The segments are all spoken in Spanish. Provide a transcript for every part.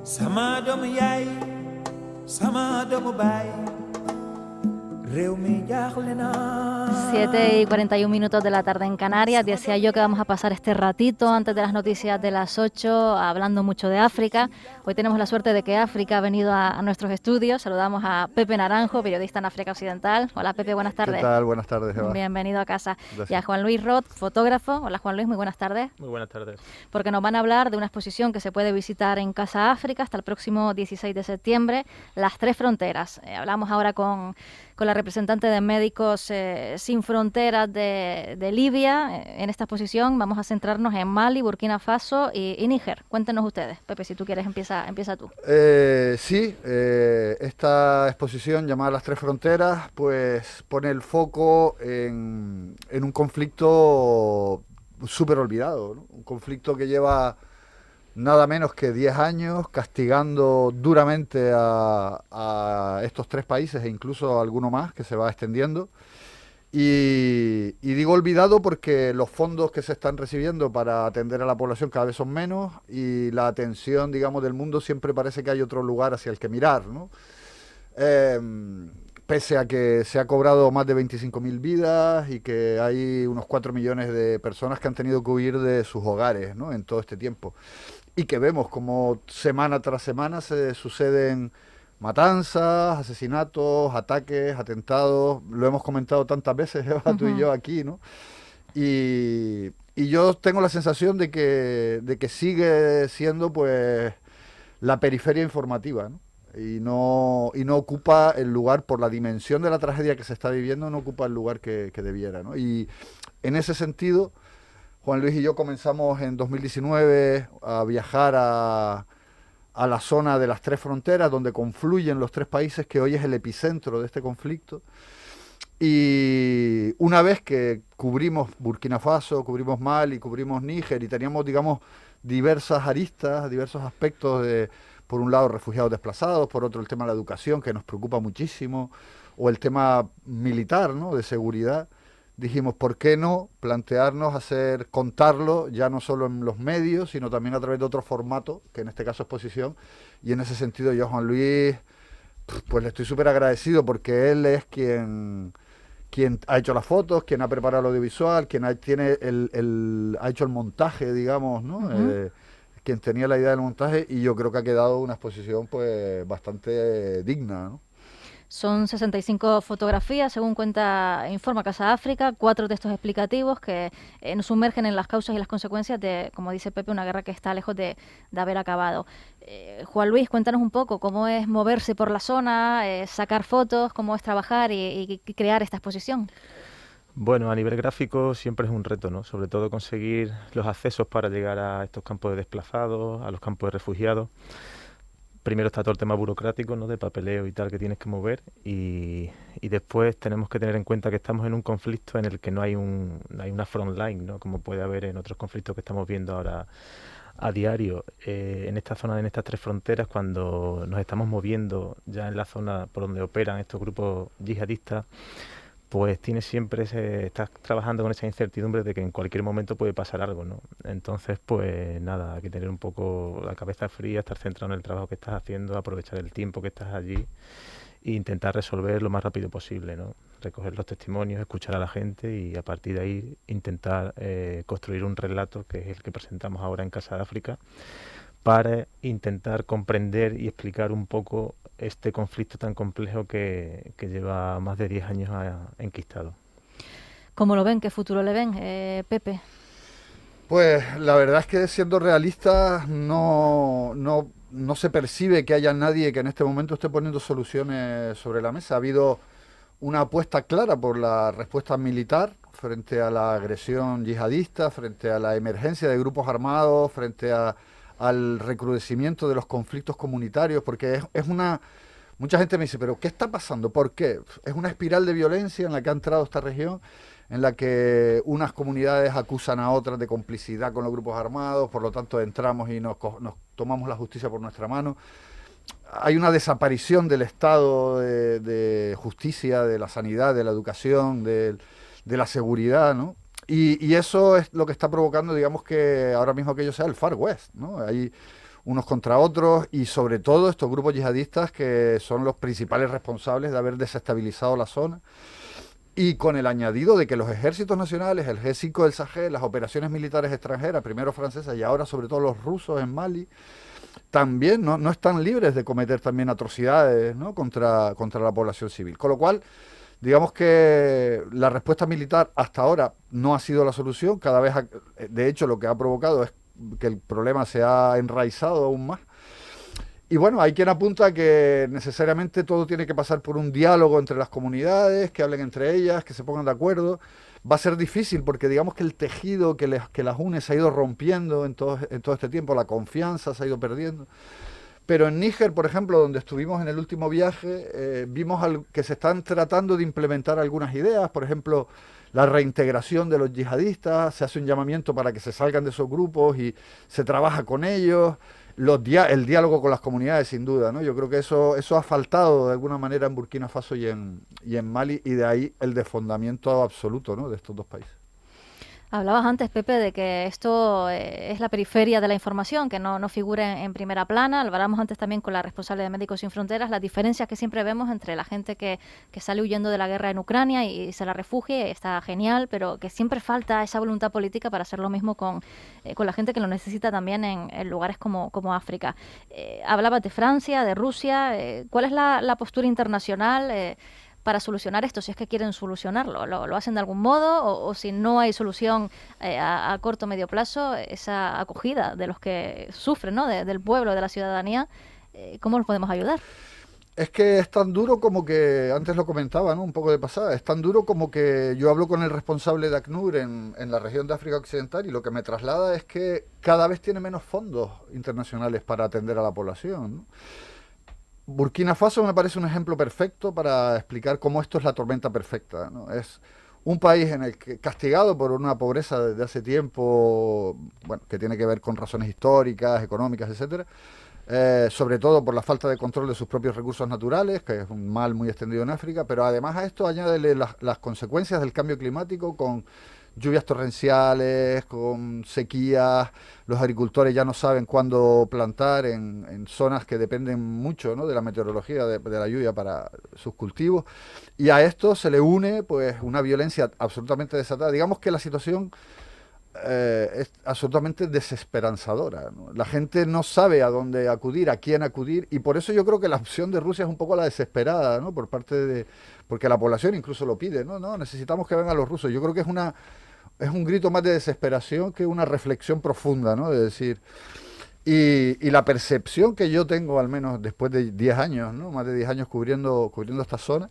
sama doomu yaay sama doomu baay réew mi jaaxle na. 7:41 de la tarde en Canarias. Decía yo que vamos a pasar este ratito antes de las noticias de las 8 hablando mucho de África. Hoy tenemos la suerte de que África ha venido a nuestros estudios. Saludamos a Pepe Naranjo, periodista en África Occidental. Hola Pepe, buenas tardes. ¿Qué tal? Buenas tardes, Eva. Bienvenido a casa. Gracias. Y a Juan Luis Roth, fotógrafo. Hola Juan Luis, muy buenas tardes. Muy buenas tardes. Porque nos van a hablar de una exposición que se puede visitar en Casa África hasta el próximo 16 de septiembre, Las Tres Fronteras. Hablamos ahora con la representante de Médicos Sin Fronteras de Libia. En esta exposición vamos a centrarnos en Mali, Burkina Faso y Níger. Cuéntenos ustedes. Pepe, si tú quieres, empieza tú. Sí, esta exposición llamada Las Tres Fronteras pues pone el foco en un conflicto súper olvidado, ¿no? Un conflicto que lleva nada menos que 10 años castigando duramente a estos tres países e incluso a alguno más que se va extendiendo. Y digo olvidado porque los fondos que se están recibiendo para atender a la población cada vez son menos y la atención, digamos, del mundo siempre parece que hay otro lugar hacia el que mirar, ¿no? Pese a que se ha cobrado más de 25.000 vidas y que hay unos 4 millones de personas que han tenido que huir de sus hogares, ¿no?, en todo este tiempo. Y que vemos como semana tras semana se suceden matanzas, asesinatos, ataques, atentados. Lo hemos comentado tantas veces, Eva, tú y yo aquí, ¿no? Y yo tengo la sensación de que sigue siendo pues la periferia informativa, ¿no? Y no ocupa el lugar, por la dimensión de la tragedia que se está viviendo, no ocupa el lugar que debiera, ¿no? Y en ese sentido, Juan Luis y yo comenzamos en 2019 a viajar a la zona de las tres fronteras, donde confluyen los tres países, que hoy es el epicentro de este conflicto. Y una vez que cubrimos Burkina Faso, cubrimos Mali, cubrimos Níger, y teníamos, digamos, diversas aristas, diversos aspectos de, por un lado, refugiados desplazados, por otro el tema de la educación, que nos preocupa muchísimo, o el tema militar, ¿no?, de seguridad. Dijimos, ¿por qué no plantearnos contarlo ya no solo en los medios, sino también a través de otro formato, que en este caso es exposición? Y en ese sentido yo a Juan Luis, pues le estoy súper agradecido, porque él es quien ha hecho las fotos, quien ha preparado el audiovisual, quien ha hecho el montaje, digamos, ¿no? Quien tenía la idea del montaje, y yo creo que ha quedado una exposición pues bastante digna, ¿no? Son 65 fotografías, según informa Casa África, 4 textos explicativos que nos sumergen en las causas y las consecuencias de, como dice Pepe, una guerra que está lejos de haber acabado. Juan Luis, cuéntanos un poco cómo es moverse por la zona, sacar fotos, cómo es trabajar y crear esta exposición. Bueno, a nivel gráfico siempre es un reto, ¿no? Sobre todo conseguir los accesos para llegar a estos campos de desplazados, a los campos de refugiados. Primero está todo el tema burocrático, ¿no?, de papeleo y tal, que tienes que mover, y después tenemos que tener en cuenta que estamos en un conflicto en el que no hay una front line, ¿no?, como puede haber en otros conflictos que estamos viendo ahora a diario. En esta zona, en estas tres fronteras, cuando nos estamos moviendo ya en la zona por donde operan estos grupos yihadistas, pues estás trabajando con esa incertidumbre de que en cualquier momento puede pasar algo, ¿no? Entonces, pues nada, hay que tener un poco la cabeza fría, estar centrado en el trabajo que estás haciendo, aprovechar el tiempo que estás allí e intentar resolver lo más rápido posible, ¿no? Recoger los testimonios, escuchar a la gente y a partir de ahí intentar construir un relato, que es el que presentamos ahora en Casa de África, para intentar comprender y explicar un poco este conflicto tan complejo que lleva más de 10 años enquistado. ¿Cómo lo ven? ¿Qué futuro le ven, Pepe? Pues la verdad es que, siendo realistas, no se percibe que haya nadie que en este momento esté poniendo soluciones sobre la mesa. Ha habido una apuesta clara por la respuesta militar frente a la agresión yihadista, frente a la emergencia de grupos armados, frente al recrudecimiento de los conflictos comunitarios, porque mucha gente me dice, ¿pero qué está pasando? ¿Por qué? Es una espiral de violencia en la que ha entrado esta región, en la que unas comunidades acusan a otras de complicidad con los grupos armados, por lo tanto entramos y nos tomamos la justicia por nuestra mano. Hay una desaparición del Estado de justicia, de la sanidad, de la educación, de la seguridad, ¿no? Y eso es lo que está provocando, digamos, que ahora mismo aquello sea el Far West, ¿no? Hay unos contra otros, y sobre todo estos grupos yihadistas que son los principales responsables de haber desestabilizado la zona, y con el añadido de que los ejércitos nacionales, el G5 del Sahel, las operaciones militares extranjeras, primero francesas y ahora sobre todo los rusos en Mali, también no están libres de cometer también atrocidades, ¿no?, contra la población civil. Con lo cual, digamos que la respuesta militar hasta ahora no ha sido la solución. Cada vez, de hecho, lo que ha provocado es que el problema se ha enraizado aún más. Y bueno, hay quien apunta que necesariamente todo tiene que pasar por un diálogo entre las comunidades, que hablen entre ellas, que se pongan de acuerdo. Va a ser difícil porque digamos que el tejido que las une se ha ido rompiendo en todo este tiempo, la confianza se ha ido perdiendo. Pero en Níger, por ejemplo, donde estuvimos en el último viaje, vimos que se están tratando de implementar algunas ideas, por ejemplo, la reintegración de los yihadistas, se hace un llamamiento para que se salgan de esos grupos y se trabaja con ellos. El diálogo con las comunidades, sin duda, ¿no? Yo creo que eso ha faltado de alguna manera en Burkina Faso y en Mali, y de ahí el desfondamiento absoluto, ¿no?, de estos dos países. Hablabas antes, Pepe, de que esto es la periferia de la información, que no figura en primera plana. Hablábamos antes también con la responsable de Médicos Sin Fronteras, las diferencias que siempre vemos entre la gente que sale huyendo de la guerra en Ucrania y se la refugia, y está genial, pero que siempre falta esa voluntad política para hacer lo mismo con la gente que lo necesita también en lugares como África. Hablabas de Francia, de Rusia. ¿Cuál es la postura internacional para solucionar esto, si es que quieren solucionarlo? ¿Lo hacen de algún modo? O si no hay solución a corto o medio plazo, esa acogida de los que sufren, ¿no?, del pueblo, de la ciudadanía, ¿cómo los podemos ayudar? Es que es tan duro como que, antes lo comentaba, ¿no?, un poco de pasada, es tan duro como que yo hablo con el responsable de ACNUR en la región de África Occidental, y lo que me traslada es que cada vez tiene menos fondos internacionales para atender a la población, ¿no? Burkina Faso me parece un ejemplo perfecto para explicar cómo esto es la tormenta perfecta, ¿no? Es un país en el que, castigado por una pobreza desde hace tiempo, bueno, que tiene que ver con razones históricas, económicas, etcétera, sobre todo por la falta de control de sus propios recursos naturales, que es un mal muy extendido en África, pero además a esto añádele las consecuencias del cambio climático, con lluvias torrenciales, con sequías. Los agricultores ya no saben cuándo plantar en zonas que dependen mucho, ¿no?, de la meteorología, de la lluvia para sus cultivos, y a esto se le une pues una violencia absolutamente desatada. Digamos que la situación es absolutamente desesperanzadora, ¿no? La gente no sabe a dónde acudir, a quién acudir, y por eso yo creo que la opción de Rusia es un poco la desesperada, ¿no?, porque la población incluso lo pide, no, necesitamos que vengan los rusos. Yo creo que es un grito más de desesperación que una reflexión profunda, ¿no?, de decir. Y la percepción que yo tengo, al menos después de 10 años, ¿no?, más de 10 años cubriendo esta zona,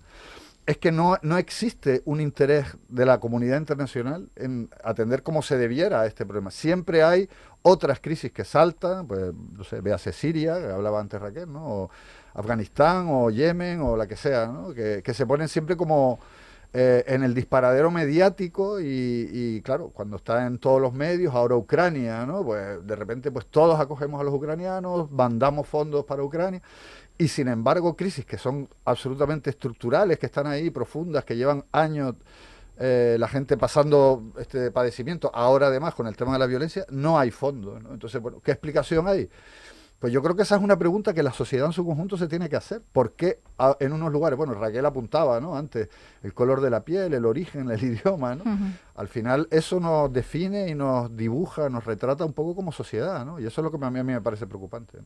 es que no existe un interés de la comunidad internacional en atender como se debiera a este problema. Siempre hay otras crisis que saltan, pues no sé, véase Siria, que hablaba antes Raquel, ¿no?, o Afganistán, o Yemen, o la que sea, ¿no?, que se ponen siempre como en el disparadero mediático, y claro, cuando está en todos los medios, ahora Ucrania, ¿no?, pues de repente pues todos acogemos a los ucranianos, mandamos fondos para Ucrania. Y sin embargo, crisis que son absolutamente estructurales, que están ahí, profundas, que llevan años la gente pasando este padecimiento, ahora además con el tema de la violencia, no hay fondo, ¿no? Entonces, bueno, ¿qué explicación hay? Pues yo creo que esa es una pregunta que la sociedad en su conjunto se tiene que hacer. ¿Por qué en unos lugares, bueno, Raquel apuntaba, ¿no?, antes, el color de la piel, el origen, el idioma, ¿no? Al final eso nos define y nos dibuja, nos retrata un poco como sociedad, ¿no? Y eso es lo que a mí me parece preocupante, ¿no?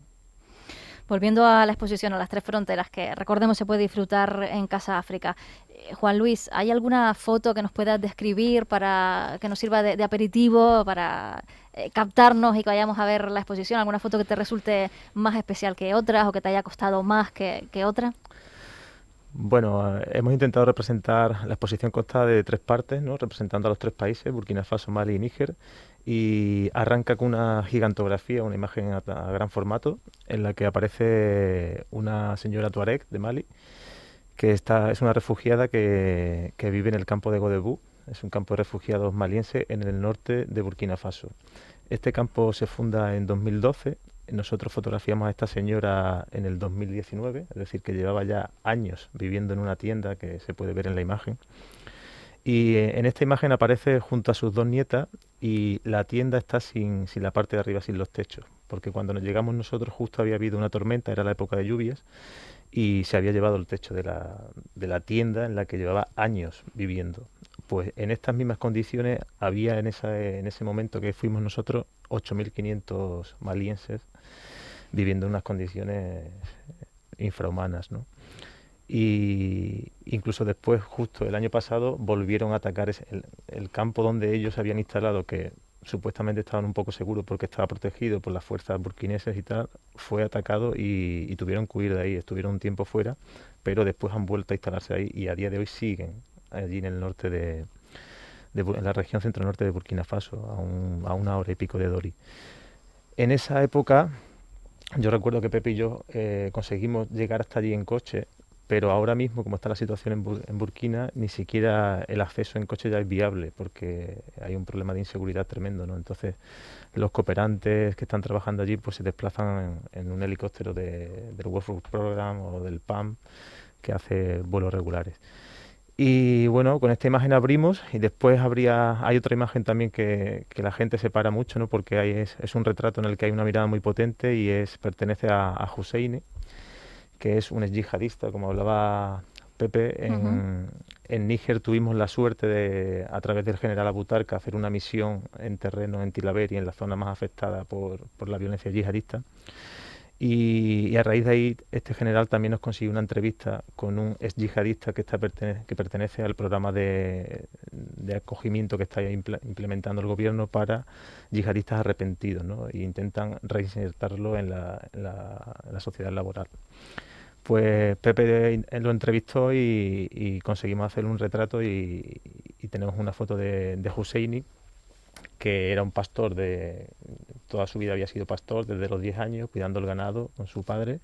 Volviendo a la exposición a las tres fronteras, que recordemos se puede disfrutar en Casa África. Juan Luis, ¿hay alguna foto que nos puedas describir para que nos sirva de aperitivo, para captarnos y que vayamos a ver la exposición? ¿Alguna foto que te resulte más especial que otras o que te haya costado más que otra? Bueno, hemos intentado representar, la exposición consta de 3 partes, ¿no?, representando a los 3 países, Burkina Faso, Mali y Níger, y arranca con una gigantografía, una imagen a gran formato, en la que aparece una señora tuareg de Mali, que es una refugiada que vive en el campo de Godebou. Es un campo de refugiados maliense en el norte de Burkina Faso. Este campo se funda en 2012. Nosotros fotografiamos a esta señora en el 2019, es decir, que llevaba ya años viviendo en una tienda que se puede ver en la imagen. Y en esta imagen aparece junto a sus 2 nietas, y la tienda está sin la parte de arriba, sin los techos, porque cuando nos llegamos nosotros justo había habido una tormenta, era la época de lluvias, y se había llevado el techo de la tienda en la que llevaba años viviendo. Pues en estas mismas condiciones había en ese momento que fuimos nosotros 8.500 malienses viviendo en unas condiciones infrahumanas, ¿no? Y incluso después, justo el año pasado, volvieron a atacar el campo donde ellos habían instalado, que supuestamente estaban un poco seguros porque estaba protegido por las fuerzas burkineses y tal, fue atacado y tuvieron que huir de ahí, estuvieron un tiempo fuera, pero después han vuelto a instalarse ahí y a día de hoy siguen allí en el norte en la región centro-norte de Burkina Faso, a 1 hora y pico de Dori. En esa época, yo recuerdo que Pepe y yo conseguimos llegar hasta allí en coche, pero ahora mismo, como está la situación en Burkina, ni siquiera el acceso en coche ya es viable, porque hay un problema de inseguridad tremendo, ¿no? Entonces, los cooperantes que están trabajando allí pues se desplazan en un helicóptero del World Food Program o del PAM, que hace vuelos regulares. Y bueno, con esta imagen abrimos y después hay otra imagen también que la gente separa mucho, ¿no? Porque es un retrato en el que hay una mirada muy potente y pertenece a Husseini, que es un yihadista, como hablaba Pepe. En Níger tuvimos la suerte de, a través del general Abutarca, hacer una misión en terreno en Tilaberi, en la zona más afectada por la violencia yihadista. Y a raíz de ahí, este general también nos consiguió una entrevista con un ex yihadista que pertenece al programa de acogimiento que está implementando el gobierno para yihadistas arrepentidos, ¿no? E intentan reinsertarlo en la sociedad laboral. Pues Pepe lo entrevistó y conseguimos hacer un retrato y tenemos una foto de Husseini, que era un pastor, toda su vida había sido pastor desde los 10 años, cuidando el ganado con su padre,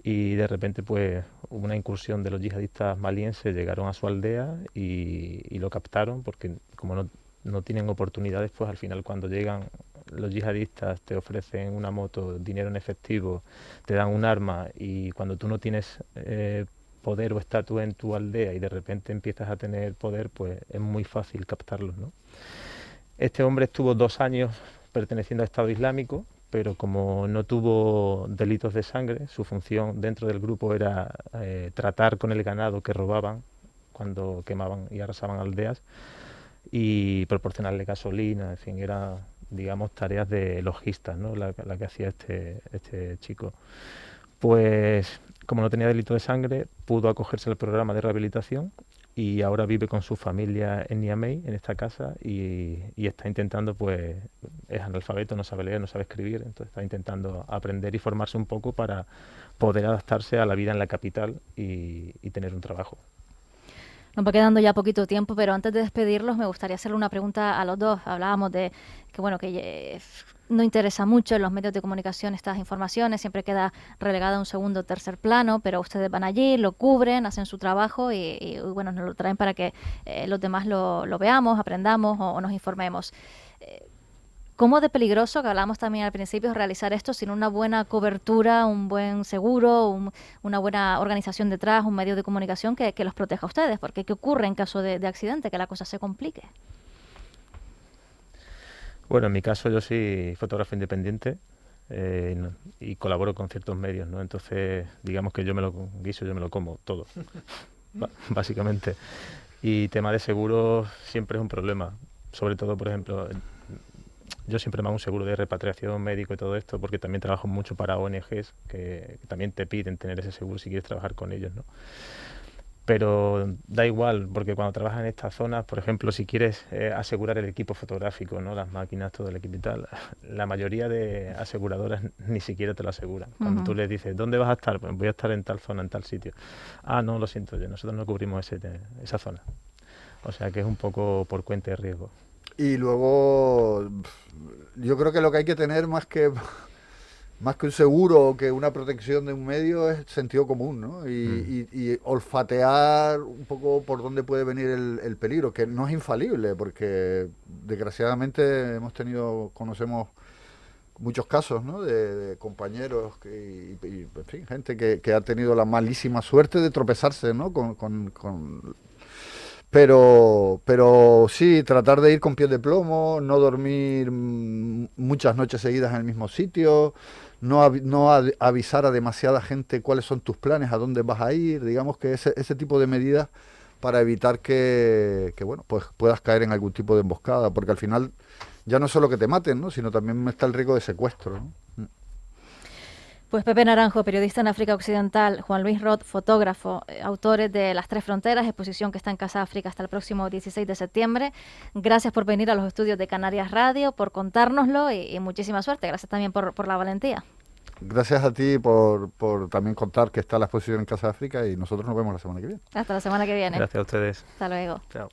y de repente pues hubo una incursión de los yihadistas malienses, llegaron a su aldea y lo captaron, porque como no tienen oportunidades, pues al final cuando llegan los yihadistas te ofrecen una moto, dinero en efectivo, te dan un arma, y cuando tú no tienes poder o estatus en tu aldea y de repente empiezas a tener poder, pues es muy fácil captarlos, ¿no? Este hombre estuvo 2 años perteneciendo al Estado Islámico, pero como no tuvo delitos de sangre, su función dentro del grupo era tratar con el ganado que robaban cuando quemaban y arrasaban aldeas y proporcionarle gasolina, en fin, era, digamos, tareas de logistas, ¿no? la que hacía este chico. Pues como no tenía delito de sangre, pudo acogerse al programa de rehabilitación y ahora vive con su familia en Niamey, en esta casa, y está intentando, pues, es analfabeto, no sabe leer, no sabe escribir, entonces está intentando aprender y formarse un poco para poder adaptarse a la vida en la capital y tener un trabajo. Nos va quedando ya poquito tiempo, pero antes de despedirlos me gustaría hacerle una pregunta a los dos. Hablábamos de que, bueno, que no interesa mucho en los medios de comunicación estas informaciones, siempre queda relegada a un segundo o tercer plano, pero ustedes van allí, lo cubren, hacen su trabajo y bueno, nos lo traen para que los demás lo veamos, aprendamos o nos informemos. ¿Cómo de peligroso, que hablábamos también al principio, es realizar esto sin una buena cobertura, un buen seguro, una buena organización detrás, un medio de comunicación que los proteja a ustedes? Porque ¿qué ocurre en caso de accidente? Que la cosa se complique. Bueno, en mi caso yo soy fotógrafo independiente y colaboro con ciertos medios, ¿no? Entonces, digamos que yo me lo como todo, básicamente. Y tema de seguros siempre es un problema. Sobre todo, por ejemplo, yo siempre me hago un seguro de repatriación médico y todo esto, porque también trabajo mucho para ONGs que también te piden tener ese seguro si quieres trabajar con ellos, ¿no? Pero da igual, porque cuando trabajas en estas zonas, por ejemplo, si quieres asegurar el equipo fotográfico, ¿no? Las máquinas, todo el equipo y tal, la mayoría de aseguradoras ni siquiera te lo aseguran. Cuando tú les dices, ¿dónde vas a estar? Pues voy a estar en tal zona, en tal sitio. Ah, no, lo siento yo, nosotros no cubrimos esa zona. O sea que es un poco por cuenta de riesgo. Y luego, yo creo que lo que hay que tener más que un seguro o que una protección de un medio es sentido común, ¿no? Y olfatear un poco por dónde puede venir el peligro, que no es infalible, porque desgraciadamente conocemos muchos casos, ¿no? De compañeros y en fin, gente que ha tenido la malísima suerte de tropezarse, ¿no? Pero sí, tratar de ir con pies de plomo, no dormir muchas noches seguidas en el mismo sitio, no avisar a demasiada gente cuáles son tus planes, a dónde vas a ir, digamos que ese tipo de medidas para evitar que bueno, pues puedas caer en algún tipo de emboscada, porque al final ya no es solo que te maten, ¿no? Sino también está el riesgo de secuestro, ¿no? Pues Pepe Naranjo, periodista en África Occidental, Juan Luis Roth, fotógrafo, autores de Las Tres Fronteras, exposición que está en Casa África hasta el próximo 16 de septiembre. Gracias por venir a los estudios de Canarias Radio, por contárnoslo y muchísima suerte. Gracias también por la valentía. Gracias a ti por también contar que está la exposición en Casa África y nosotros nos vemos la semana que viene. Hasta la semana que viene. Gracias a ustedes. Hasta luego. Chao.